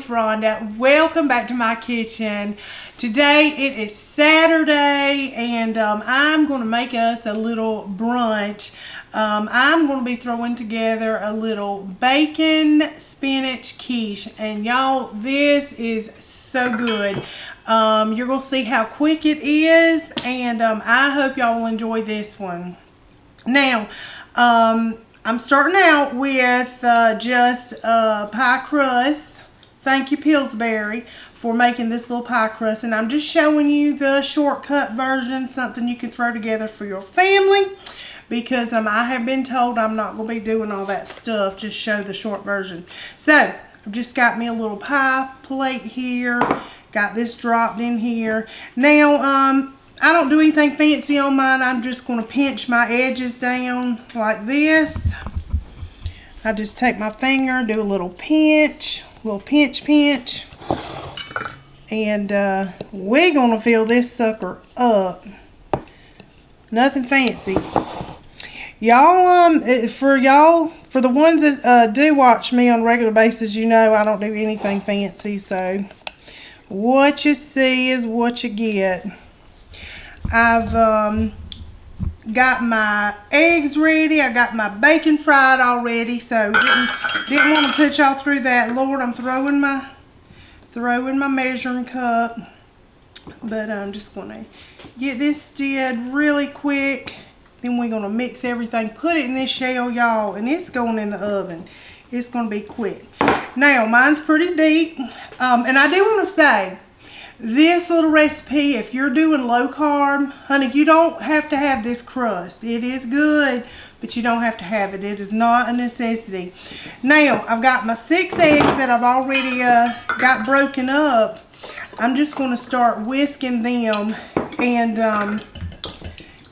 Rhonda. Welcome back to my kitchen. Today it is Saturday and I'm going to make us a little brunch. I'm going to be throwing together a little bacon spinach quiche, and y'all, this is so good. You're going to see how quick it is, and I hope y'all will enjoy this one. Now, I'm starting out with just pie crust. Thank you, Pillsbury, for making this little pie crust. And I'm just showing you the shortcut version, something you can throw together for your family. Because I have been told I'm not going to be doing all that stuff, just show the short version. So, I've just got me a little pie plate here. Got this dropped in here. Now, I don't do anything fancy on mine. I'm just going to pinch my edges down like this. I just take my finger, do a little pinch, pinch. And we're going to fill this sucker up. Nothing fancy. Y'all, for the ones that do watch me on a regular basis, you know I don't do anything fancy. So, what you see is what you get. I've got my eggs ready. I got my bacon fried already, so didn't want to put y'all through that. Lord, I'm throwing my measuring cup, but I'm just gonna get this did really quick. Then we're gonna mix everything, put it in this shell, y'all, and it's going in the oven. It's gonna be quick. Now, mine's pretty deep, and I do want to say, this little recipe, if you're doing low carb, honey, you don't have to have this crust. It is good, but you don't have to have it. It is not a necessity. Now, I've got my 6 eggs that I've already got broken up. I'm just going to start whisking them and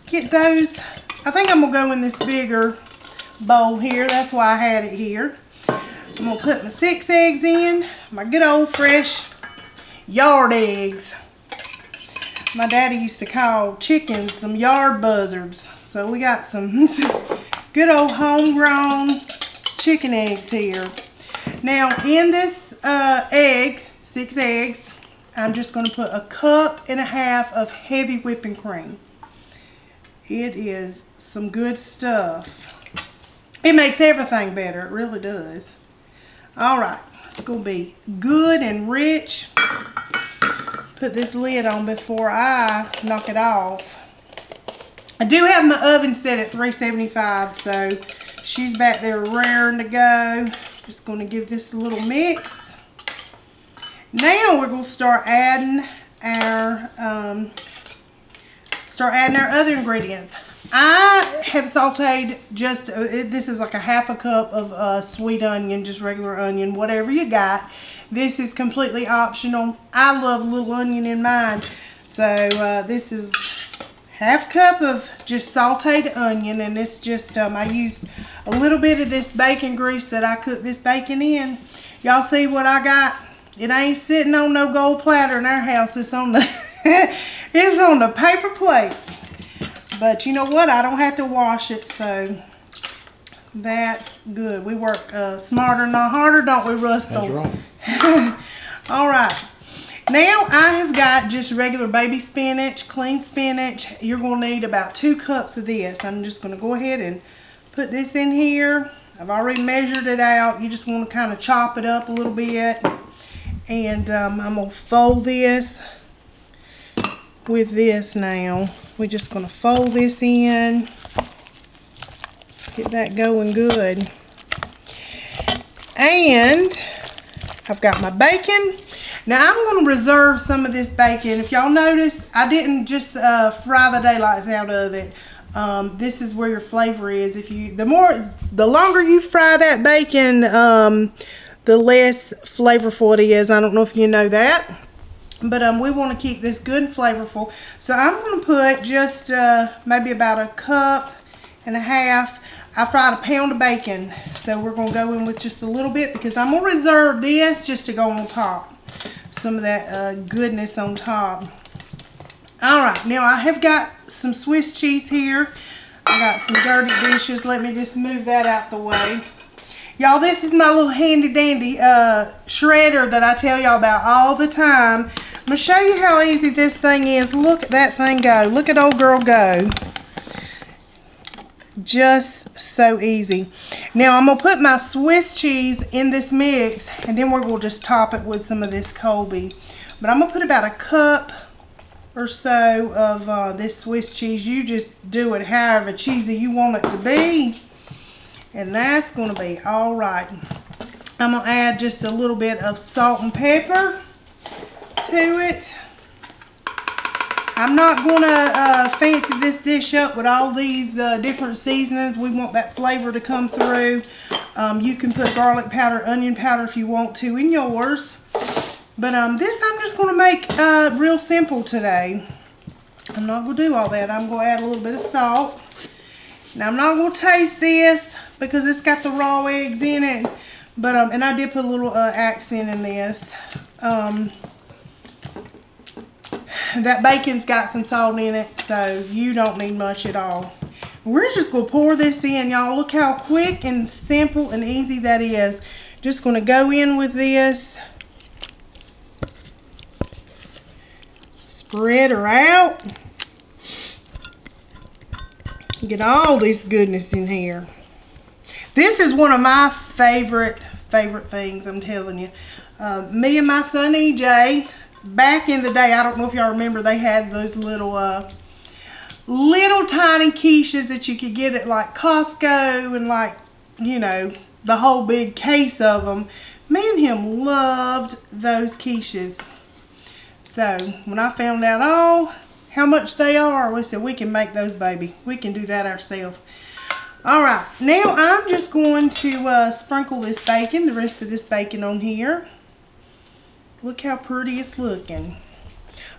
get those. I think I'm going to go in this bigger bowl here. That's why I had it here. I'm going to put my 6 eggs in, my good old fresh yard eggs. My daddy used to call chickens some yard buzzards. So we got some good old homegrown chicken eggs here. Now in this 6 eggs, I'm just going to put a 1.5 cups of heavy whipping cream. It is some good stuff. It makes everything better. It really does. Alright, it's going to be good and rich. Put this lid on before I knock it off. I do have my oven set at 375, so she's back there raring to go. Just going to give this a little mix. Now we're going to start adding our other ingredients. I have sauteed just this is like a 1/2 cup of sweet onion, just regular onion, whatever you got. This is completely optional. I love a little onion in mine. So this is 1/2 cup of just sauteed onion, and it's just I used a little bit of this bacon grease that I cooked this bacon in. Y'all see what I got? It ain't sitting on no gold platter in our house. It's on the it's on the paper plate. But you know what? I don't have to wash it, so that's good. We work smarter, not harder, don't we, Russell? That's right. All right. Now I have got just regular baby spinach, clean spinach. You're going to need about 2 cups of this. I'm just going to go ahead and put this in here. I've already measured it out. You just want to kind of chop it up a little bit. And I'm going to fold this with this now. We're just going to fold this in. Get that going good. And I've got my bacon. Now I'm going to reserve some of this bacon. If y'all notice, I didn't just fry the daylights out of it. This is where your flavor is. The longer you fry that bacon, the less flavorful it is. I don't know if you know that. But we want to keep this good and flavorful. So I'm going to put just maybe about 1.5 cups. I fried 1 pound of bacon. So we're going to go in with just a little bit because I'm going to reserve this just to go on top. Some of that goodness on top. Alright, now I have got some Swiss cheese here. I got some dirty dishes. Let me just move that out the way. Y'all, this is my little handy dandy shredder that I tell y'all about all the time. I'm gonna show you how easy this thing is. Look at that thing go. Look at old girl go. Just so easy. Now I'm gonna put my Swiss cheese in this mix, and then we're gonna just top it with some of this Colby. But I'm gonna put about a cup or so of this Swiss cheese. You just do it however cheesy you want it to be, and that's gonna be all right. I'm gonna add just a little bit of salt and pepper to it. I'm not gonna fancy this dish up with all these different seasonings. We want that flavor to come through. You can put garlic powder, onion powder if you want to in yours. But this I'm just gonna make real simple today. I'm not gonna do all that. I'm gonna add a little bit of salt. Now I'm not gonna taste this because it's got the raw eggs in it. But and I did put a little accent in this. That bacon's got some salt in it, so you don't need much at all. We're just gonna pour this in, y'all. Look how quick and simple and easy that is. Just gonna go in with this. Spread her out. Get all this goodness in here. This is one of my favorite things, I'm telling you. Me and my son EJ, back in the day, I don't know if y'all remember, they had those little tiny quiches that you could get at like Costco, and like, you know, the whole big case of them. Me and him loved those quiches. So when I found out how much they are, we said we can make those, baby. We can do that ourselves. All right, now I'm just going to sprinkle this bacon, the rest of this bacon on here. Look how pretty it's looking.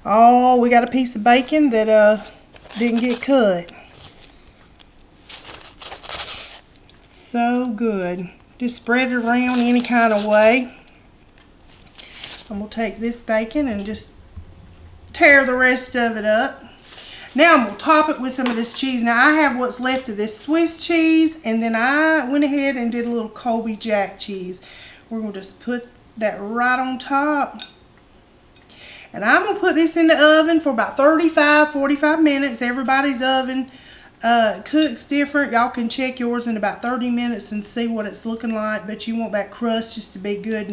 Oh, we got a piece of bacon that didn't get cut. So good. Just spread it around any kind of way. I'm going to take this bacon and just tear the rest of it up. Now I'm going to top it with some of this cheese. Now I have what's left of this Swiss cheese, and then I went ahead and did a little Colby Jack cheese. We're going to just put that right on top. And I'm going to put this in the oven for about 35-45 minutes. Everybody's oven cooks different. Y'all can check yours in about 30 minutes and see what it's looking like. But you want that crust just to be good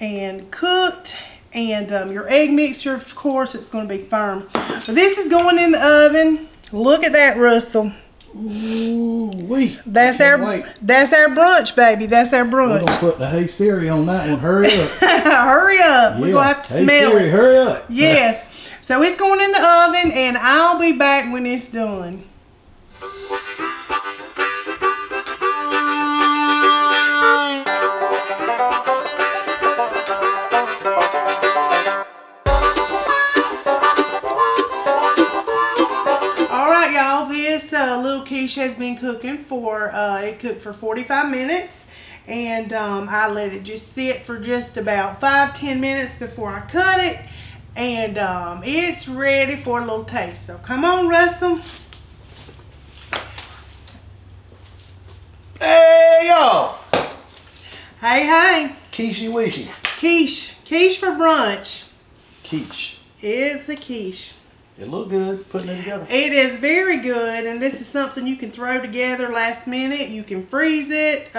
and cooked. And your egg mixture, of course, it's going to be firm. But this is going in the oven. Look at that, Russell. Ooh-wee. That's our brunch, baby. That's our brunch. We're going to put the Hey Siri on that one. Hurry up. Hurry up. Yeah. We're going to have to smell Siri, it. Hurry up. Yes. So it's going in the oven, and I'll be back when it's done. Little quiche has been cooking for it cooked for 45 minutes, and I let it just sit for just about 5-10 minutes before I cut it, and it's ready for a little taste. So come on, Russell. Hey y'all. Hey. Quiche wishy. Quiche for brunch. Quiche. It's a quiche. It looked good putting it together. It is very good, and this is something you can throw together last minute. You can freeze it,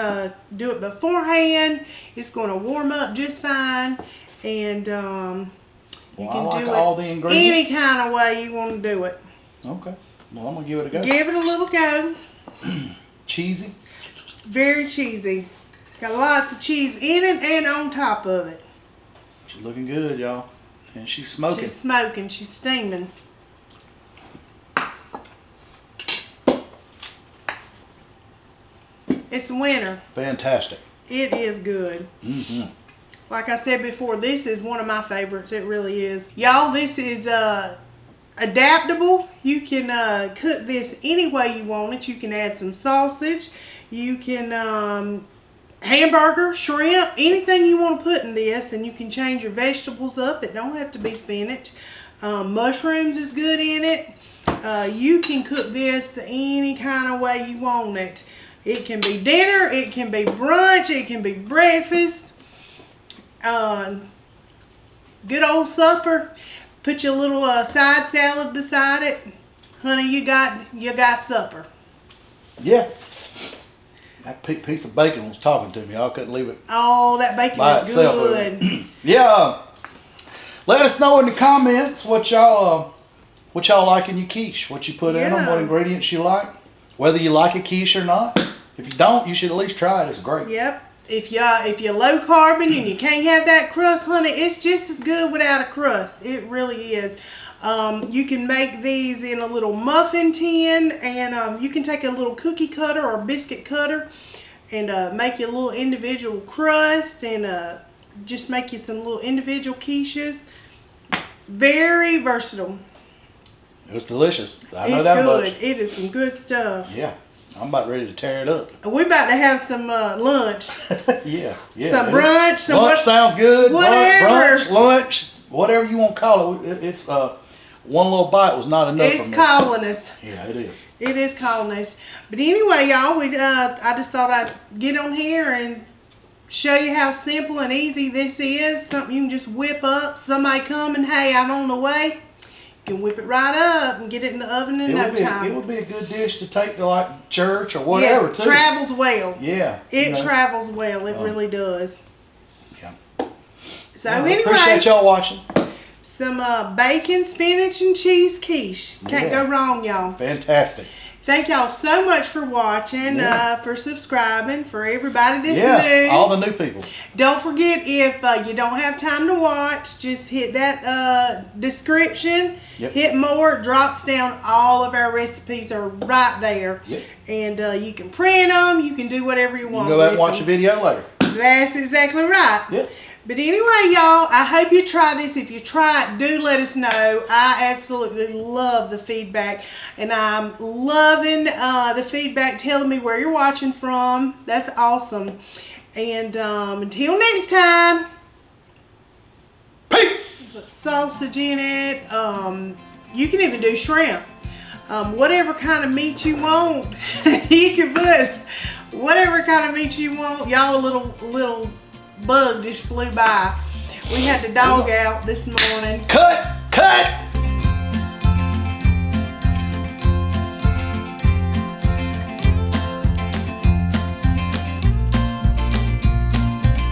do it beforehand. It's going to warm up just fine, and you can do it all the ingredients. any kind of way you want to do it. Okay. Well, I'm going to give it a go. Give it a little go. Cheesy. Very cheesy. Got lots of cheese in it and on top of it. She's looking good, y'all. And she's smoking. She's smoking. She's steaming. It's winter. Fantastic. It is good. Mm-hmm. Like I said before, this is one of my favorites. It really is. Y'all, this is adaptable. You can cook this any way you want it. You can add some sausage. You can hamburger, shrimp, anything you want to put in this, and you can change your vegetables up. It don't have to be spinach. Mushrooms is good in it. You can cook this any kind of way you want it. It can be dinner, it can be brunch, it can be breakfast. Good old supper. Put your little side salad beside it. Honey, you got supper. Yeah. That piece of bacon was talking to me. I couldn't leave it Oh, that bacon by is itself. good. Yeah. Let us know in the comments what y'all like in your quiche. What you put in them, what ingredients you like. Whether you like a quiche or not. If you don't, you should at least try it. It's great. Yep. If you're low carbon and you can't have that crust, honey, it's just as good without a crust. It really is. You can make these in a little muffin tin, and you can take a little cookie cutter or biscuit cutter and make you a little individual crust, and just make you some little individual quiches. Very versatile. It's delicious. I know It's that good. much. It is some good stuff. Yeah. I'm about ready to tear it up. We're about to have some lunch. Yeah. Some brunch. Some lunch sounds good. whatever. Brunch, lunch, whatever you want to call it. It's one little bite was not enough for me. It's calling us. Yeah, it is. It is calling us. But anyway, y'all, I just thought I'd get on here and show you how simple and easy this is. Something you can just whip up. Somebody come and, hey, I'm on the way. You can whip it right up and get it in the oven in no time. It would be a good dish to take to like church or whatever, yes, too. Travels well. Yeah. It travels well. It really does. Yeah. So I anyway, appreciate y'all watching. Some bacon, spinach, and cheese quiche. Can't go wrong, y'all. Fantastic. Thank y'all so much for watching, for subscribing, for everybody that's new. All the new people. Don't forget, if you don't have time to watch, just hit that description, hit more, it drops down. All of our recipes are right there. Yep. And you can print them, you can do whatever you want. You can go back and watch the video later. That's exactly right. Yep. But anyway, y'all, I hope you try this. If you try it, do let us know. I absolutely love the feedback. And I'm loving the feedback telling me where you're watching from. That's awesome. And until next time. Peace! Put sausage in it. You can even do shrimp. Whatever kind of meat you want. You can put whatever kind of meat you want. Y'all, a little bug just flew by. We had the dog out this morning. Cut!